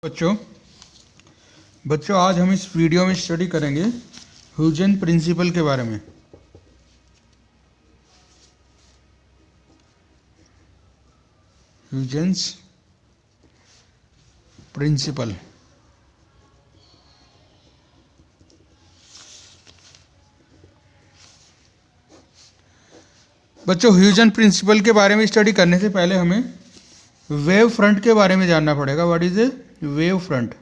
बच्चों बच्चों आज हम इस वीडियो में स्टडी करेंगे ह्यूजेन प्रिंसिपल के बारे में। Huygens principle. बच्चों ह्यूजेन प्रिंसिपल के बारे में स्टडी करने से पहले हमें वेव फ्रंट के बारे में जानना पड़ेगा। What is a wave front?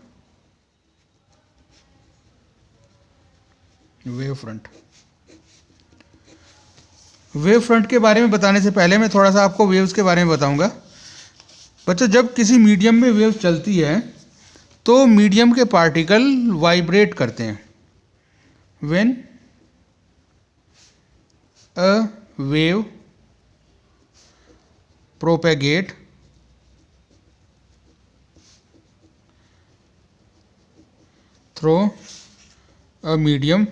Wave front wave front के बारे में बताने से पहले मैं थोड़ा सा आपको वेव्स के बारे में बताऊंगा। बच्चों जब किसी मीडियम में वेव चलती है तो मीडियम के पार्टिकल वाइब्रेट करते हैं। When a wave propagate through a medium,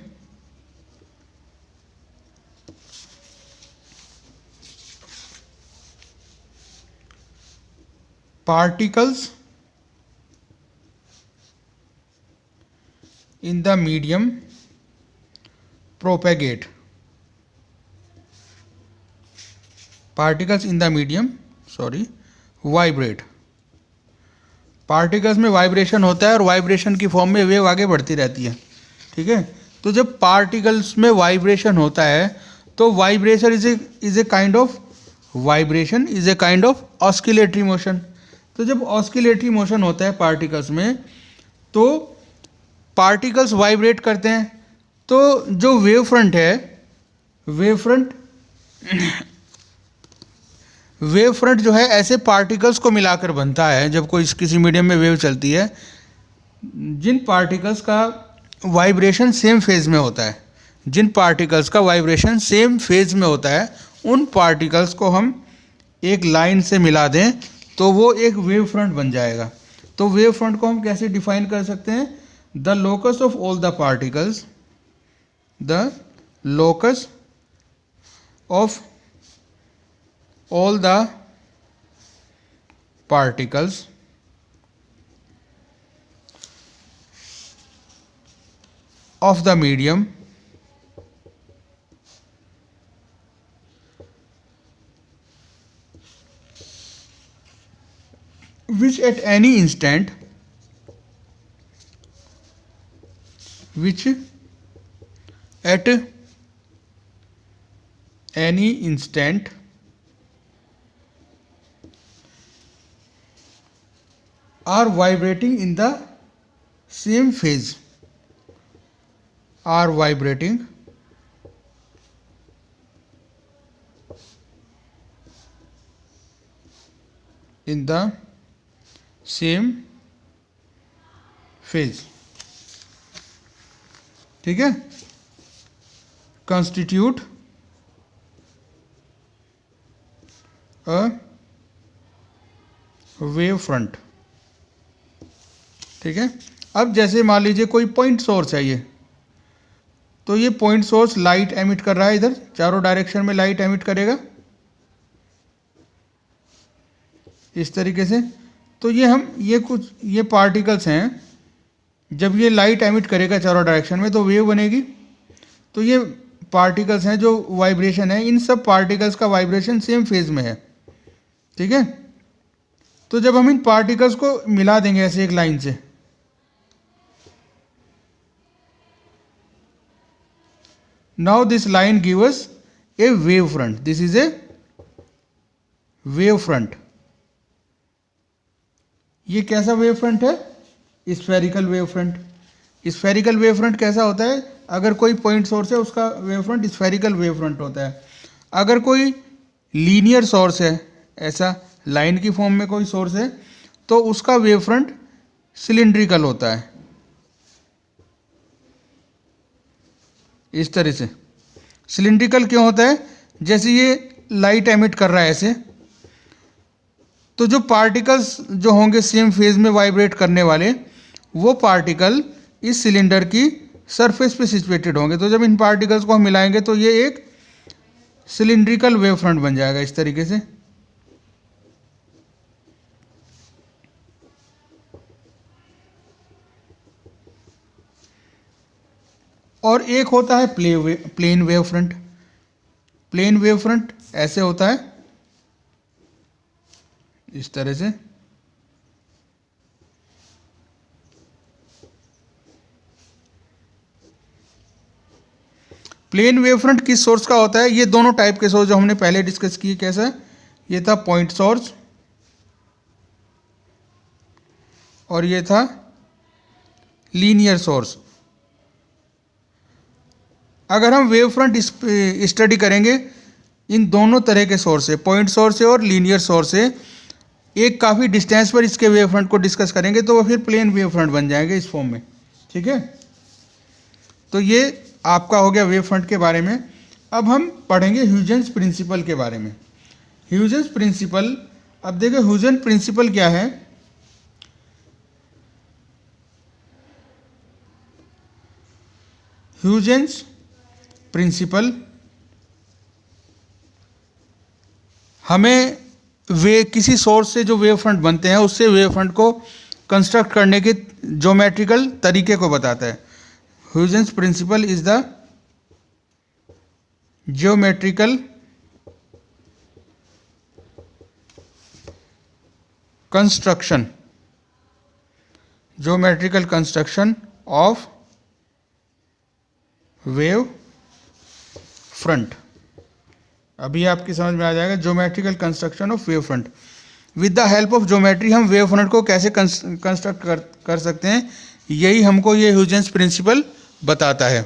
particles in the medium propagate. Particles in the medium vibrate. Particles में वाइब्रेशन होता है और वाइब्रेशन की फॉर्म में वेव आगे बढ़ती रहती है। ठीक है, तो जब पार्टिकल्स में वाइब्रेशन होता है तो vibration is a kind of oscillatory motion. तो जब ऑस्किलेटरी मोशन होता है पार्टिकल्स में तो पार्टिकल्स वाइब्रेट करते हैं। तो जो वेव फ्रंट जो है ऐसे पार्टिकल्स को मिलाकर बनता है। जब कोई किसी मीडियम में वेव चलती है, जिन पार्टिकल्स का वाइब्रेशन सेम फेज में होता है, उन पार्टिकल्स को हम एक लाइन से मिला दें तो वो एक वेव फ्रंट बन जाएगा। तो वेव फ्रंट को हम कैसे डिफाइन कर सकते हैं? The locus of all the particles, the locus of all the particles of the medium which at any instant are vibrating in the same phase, ठीक है, constitute a wave front। ठीक है, अब जैसे मान लीजिए कोई पॉइंट सोर्स है ये, तो ये पॉइंट सोर्स लाइट एमिट कर रहा है, इधर चारों डायरेक्शन में लाइट एमिट करेगा इस तरीके से। तो ये पार्टिकल्स हैं, जब ये लाइट एमिट करेगा चारों डायरेक्शन में तो वेव बनेगी। तो ये पार्टिकल्स हैं जो वाइब्रेशन है, इन सब पार्टिकल्स का वाइब्रेशन सेम फेज में है। ठीक है, तो जब हम इन पार्टिकल्स को मिला देंगे ऐसे एक लाइन से, now this line gives us a wave front. This is a wave front. ये कैसा वेव फ्रंट है? Spherical wave front. Spherical wave front कैसा होता है? अगर कोई पॉइंट सोर्स है उसका wave front spherical wave front होता है। अगर कोई लीनियर सोर्स है, ऐसा लाइन की फॉर्म में कोई सोर्स है, तो उसका वेव फ्रंट सिलिंड्रिकल होता है इस तरह से। सिलिंड्रिकल क्यों होता है? जैसे ये लाइट एमिट कर रहा है ऐसे, तो जो पार्टिकल्स जो होंगे सेम फेज में वाइब्रेट करने वाले, वो पार्टिकल इस सिलेंडर की सरफेस पे सिचुएटेड होंगे। तो जब इन पार्टिकल्स को हम मिलाएंगे तो ये एक सिलिंड्रिकल वेव फ्रंट बन जाएगा इस तरीके से। और एक होता है plane wave front. Plane wave front ऐसे होता है, इस तरह से। प्लेन वेव फ्रंट किस सोर्स का होता है? ये दोनों टाइप के सोर्स जो हमने पहले डिस्कस किए, कैसा? ये था पॉइंट सोर्स और ये था लीनियर सोर्स। अगर हम वेव फ्रंट स्टडी करेंगे इन दोनों तरह के सोर्स से, पॉइंट सोर्स से और लीनियर सोर्स से, एक काफ़ी डिस्टेंस पर इसके वेव फ्रंट को डिस्कस करेंगे तो वो फिर प्लेन वेव फ्रंट बन जाएंगे इस फॉर्म में। ठीक है, तो ये आपका हो गया वेव फ्रंट के बारे में। अब हम पढ़ेंगे ह्यूजेंस प्रिंसिपल के बारे में। ह्यूजेंस प्रिंसिपल, अब देखो ह्यूजेंस प्रिंसिपल क्या है। ह्यूजेंस प्रिंसिपल हमें किसी सोर्स से जो वेव फ्रंट बनते हैं उससे वेव फ्रंट को कंस्ट्रक्ट करने के ज्योमेट्रिकल तरीके को बताता है। Huygens principle is the geometrical construction of wave front. अभी आपकी समझ में आ जाएगा geometrical construction of wave front. With the help of geometry हम वेव फ्रंट को कैसे कंस्ट्रक्ट कर सकते हैं, यही हमको ये ह्यूजेंस प्रिंसिपल बताता है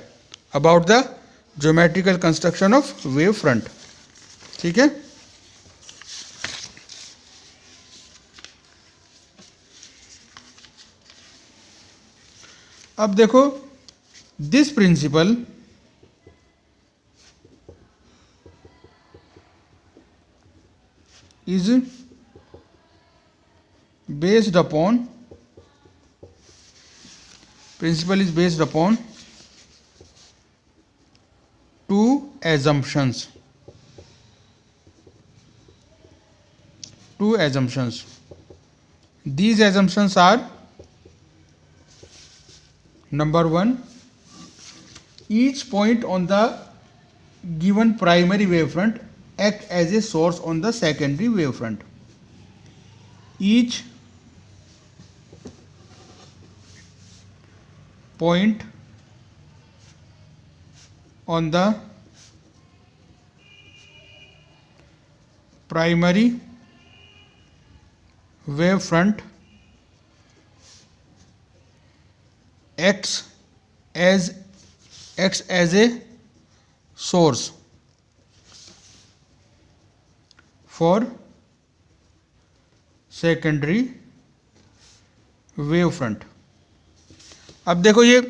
about the geometrical construction of wave front. ठीक है, अब देखो this principle is based upon two assumptions. These assumptions are: number one, each point on the given primary wavefront act as a source on the secondary wavefront. Each point on the primary wavefront acts as a source for secondary wave front. अब देखो ये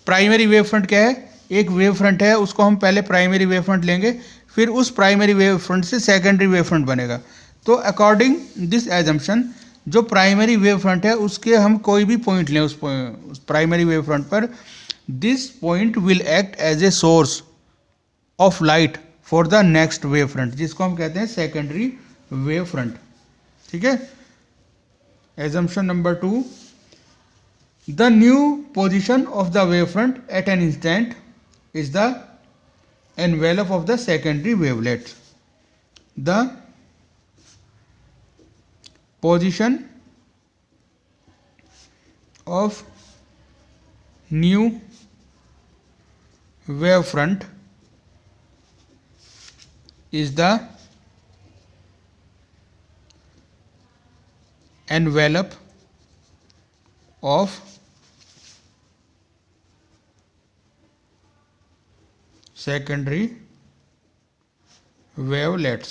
primary wave front क्या है? एक wave front है, उसको हम पहले प्राइमरी वेव फ्रंट लेंगे, फिर उस प्राइमरी वेव फ्रंट से सेकेंडरी वेव फ्रंट बनेगा। तो अकॉर्डिंग दिस एजम्पशन, जो प्राइमरी वेव फ्रंट है उसके हम कोई भी पॉइंट लें उस प्राइमरी वेव फ्रंट पर, this point will act as a source of light for the next wave front, जिसको हम कहते हैं सेकेंडरी वेव फ्रंट। ठीक है, assumption number 2, the new position of the wave front at an instant is the envelope of the secondary wavelet. The position of new wavefront is the envelope of secondary wavelets.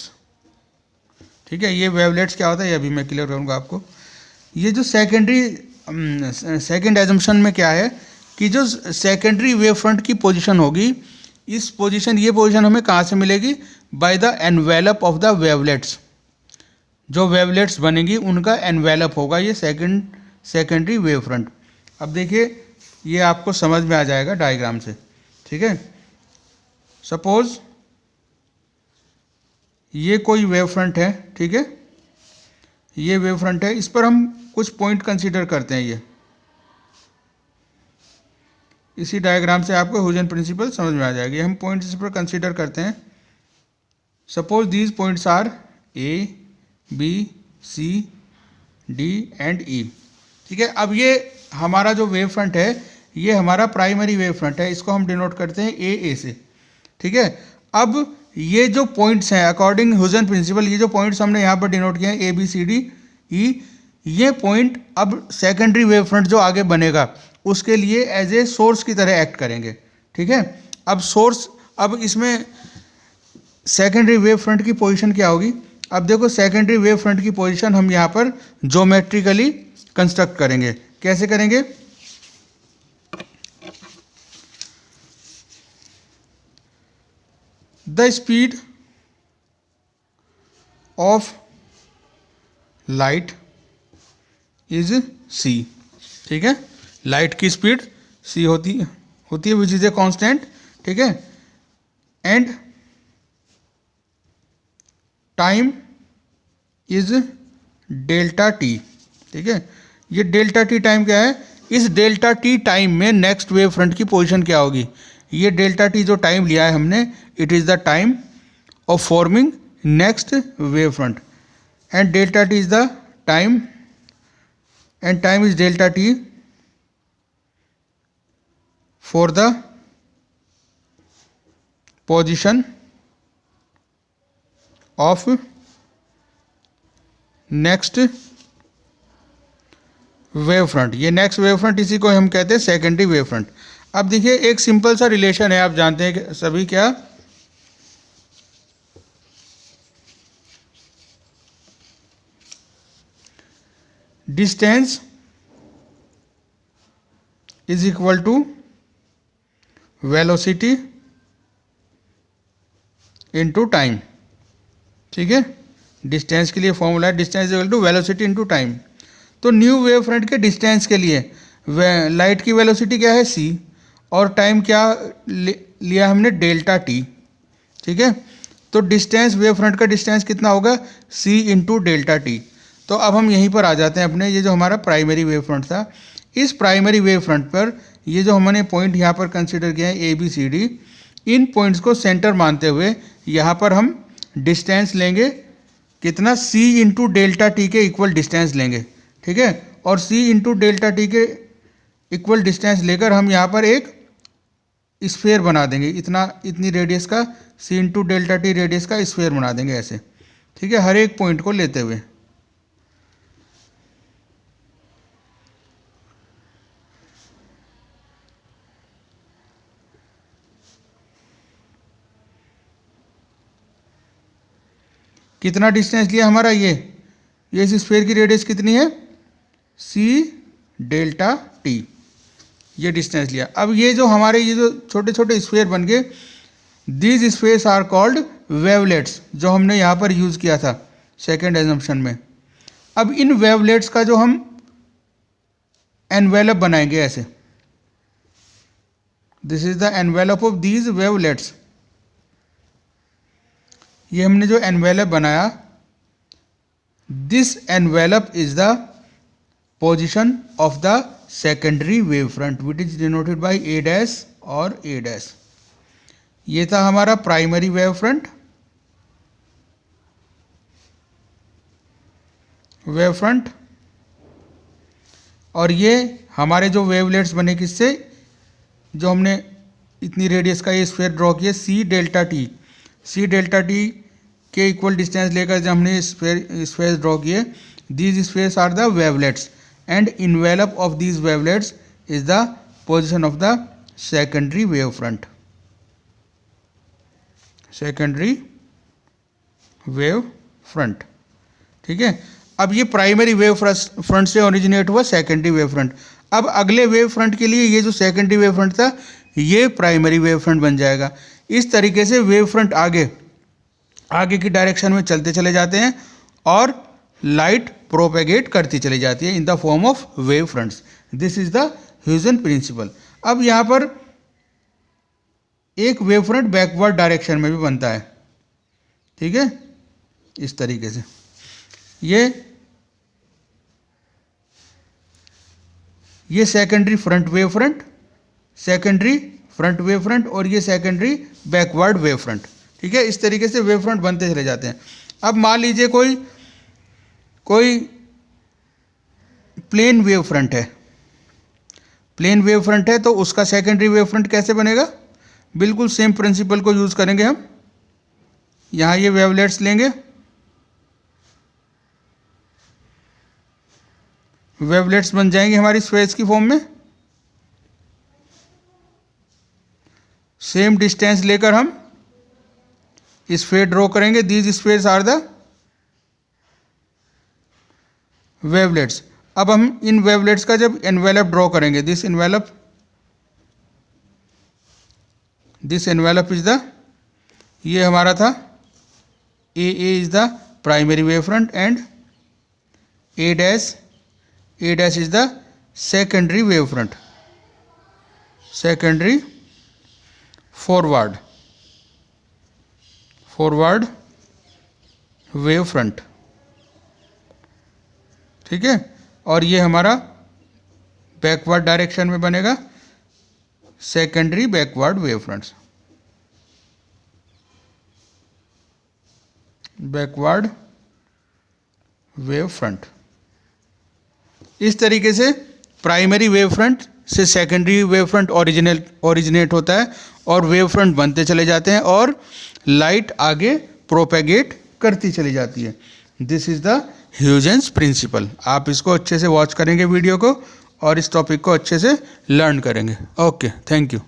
ठीक है, ये wavelets क्या होता है ये अभी मैं clear करूँगा आपको। ये जो सेकेंड एजम्पशन में क्या है कि जो सेकेंडरी वेव फ्रंट की पोजीशन होगी, इस पोजीशन, ये पोजीशन हमें कहाँ से मिलेगी? By the envelope of the wavelets. जो वेवलेट्स बनेंगी उनका एनवेलप होगा ये सेकेंडरी वेव फ्रंट। अब देखिए ये आपको समझ में आ जाएगा डायग्राम से। ठीक है, सपोज ये कोई वेव फ्रंट है, ठीक है, ये वेव फ्रंट है, इस पर हम कुछ पॉइंट कंसीडर करते हैं। इसी डायग्राम से आपको ह्यूजन प्रिंसिपल समझ में आ जाएगी। हम पॉइंट्स इस पर कंसीडर करते हैं। Suppose these points are A B C D and E. ठीक है, अब ये हमारा जो वेव फ्रंट है ये हमारा प्राइमरी वेव फ्रंट है, इसको हम डिनोट करते हैं ए से। ठीक है, अब ये जो पॉइंट्स हैं अकॉर्डिंग ह्यूजन प्रिंसिपल, ये जो पॉइंट्स हमने यहाँ पर डिनोट किए हैं ए बी सी डी ई, ये पॉइंट अब सेकेंडरी वेव फ्रंट जो आगे बनेगा उसके लिए एज ए सोर्स की तरह एक्ट करेंगे। ठीक है, अब सोर्स, अब इसमें सेकेंडरी वेव फ्रंट की पोजीशन क्या होगी? अब देखो सेकेंडरी वेव फ्रंट की पोजीशन हम यहाँ पर ज्योमेट्रिकली कंस्ट्रक्ट करेंगे। कैसे करेंगे? The speed of light is c। ठीक है, लाइट की स्पीड c होती है विच इज ए कांस्टेंट। ठीक है, and time is delta T. ठीक है, ये डेल्टा टी टाइम क्या है? इस डेल्टा टी टाइम में नेक्स्ट वेव फ्रंट की पोजीशन क्या होगी? ये डेल्टा टी जो टाइम लिया है हमने, it is the time of forming next wave front, and delta T is the time, and time is delta t for the position of next wave front. ये next wave front, इसी को हम कहते हैं secondary wave front. अब देखिए एक simple सा रिलेशन है, आप जानते हैं कि सभी, क्या? Distance is equal to velocity into time. ठीक है, डिस्टेंस के लिए फॉर्मूला है distance equal to velocity into time. तो न्यू वेव फ्रंट के डिस्टेंस के लिए लाइट की वेलोसिटी क्या है? c, और टाइम क्या लिया हमने? Delta T. ठीक है, तो डिस्टेंस, वेव फ्रंट का डिस्टेंस कितना होगा? c into delta T. तो अब हम यहीं पर आ जाते हैं अपने, ये जो हमारा प्राइमरी वेव फ्रंट था, इस प्राइमरी वेव फ्रंट पर ये जो हमने पॉइंट यहाँ पर कंसीडर किया है ए बी सी डी, इन पॉइंट्स को सेंटर मानते हुए यहाँ पर हम डिस्टेंस लेंगे कितना? c इंटू डेल्टा टी के इक्वल डिस्टेंस लेंगे। ठीक है, और c इंटू डेल्टा टी के इक्वल डिस्टेंस लेकर हम यहाँ पर एक स्फीयर बना देंगे, इतनी रेडियस का, c into delta T radius का स्फीयर बना देंगे ऐसे। ठीक है, हर एक पॉइंट को लेते हुए। कितना डिस्टेंस लिया हमारा? ये इस स्फीयर की रेडियस कितनी है? c डेल्टा टी, ये डिस्टेंस लिया। अब ये जो हमारे ये जो छोटे छोटे स्फीयर बन गए, these spheres are called wavelets, जो हमने यहाँ पर यूज़ किया था सेकेंड एजम्पशन में। अब इन वेवलेट्स का जो हम एनवेलप बनाएंगे ऐसे, this is the envelope of these wavelets. ये हमने जो एनवेलप बनाया, this envelope is the position of the secondary wave front which is denoted by A dash और ए डैश। ये था हमारा प्राइमरी वेव फ्रंट, और ये हमारे जो वेवलेट्स बने किससे? जो हमने इतनी रेडियस का ये स्फीयर ड्रॉ किया c डेल्टा टी के इक्वल डिस्टेंस लेकर जब हमने स्फीयर ड्रॉ किए, these spheres are the wavelets and envelope of these wavelets is the position of the secondary wave front, secondary wave front. ठीक है, अब ये प्राइमरी वेव फ्रंट से ओरिजिनेट हुआ सेकेंडरी वेव फ्रंट। अब अगले वेव फ्रंट के लिए ये जो सेकेंडरी वेव फ्रंट था ये प्राइमरी वेव फ्रंट बन जाएगा। इस तरीके से वेव फ्रंट आगे की डायरेक्शन में चलते चले जाते हैं और लाइट प्रोपेगेट करती चली जाती है in the form of wave fronts. This is the Huygens principle. अब यहाँ पर एक वेव फ्रंट बैकवर्ड डायरेक्शन में भी बनता है। ठीक है, इस तरीके से ये secondary front wave front, secondary front wave front और ये सेकेंडरी बैकवर्ड वेव फ्रंट। ठीक है, इस तरीके से वेव फ्रंट बनते चले जाते हैं। अब मान लीजिए कोई प्लेन वेव फ्रंट है, प्लेन वेव फ्रंट है तो उसका सेकेंडरी वेव फ्रंट कैसे बनेगा? बिल्कुल सेम प्रिंसिपल को यूज़ करेंगे हम। यहाँ ये वेवलेट्स लेंगे, वेवलेट्स बन जाएंगे हमारी स्फेयर्स की फॉर्म में। सेम डिस्टेंस लेकर हम स्फेयर ड्रॉ करेंगे। These spheres are the wavelets. अब हम इन वेवलेट्स का जब एनवेलप ड्रॉ करेंगे, दिस एनवेलप इज द, ये हमारा था A is the primary wave front and A dash is the secondary wave front, secondary forward wave front. ठीक है, और ये हमारा बैकवर्ड डायरेक्शन में बनेगा secondary backward wave fronts, backward wave front. इस तरीके से प्राइमरी वेव फ्रंट से सेकेंडरी वेव फ्रंट ओरिजिनेट होता है और वेव फ्रंट बनते चले जाते हैं और लाइट आगे प्रोपेगेट करती चली जाती है। This is the Huygens principle. आप इसको अच्छे से वॉच करेंगे वीडियो को और इस टॉपिक को अच्छे से लर्न करेंगे। Okay, thank you.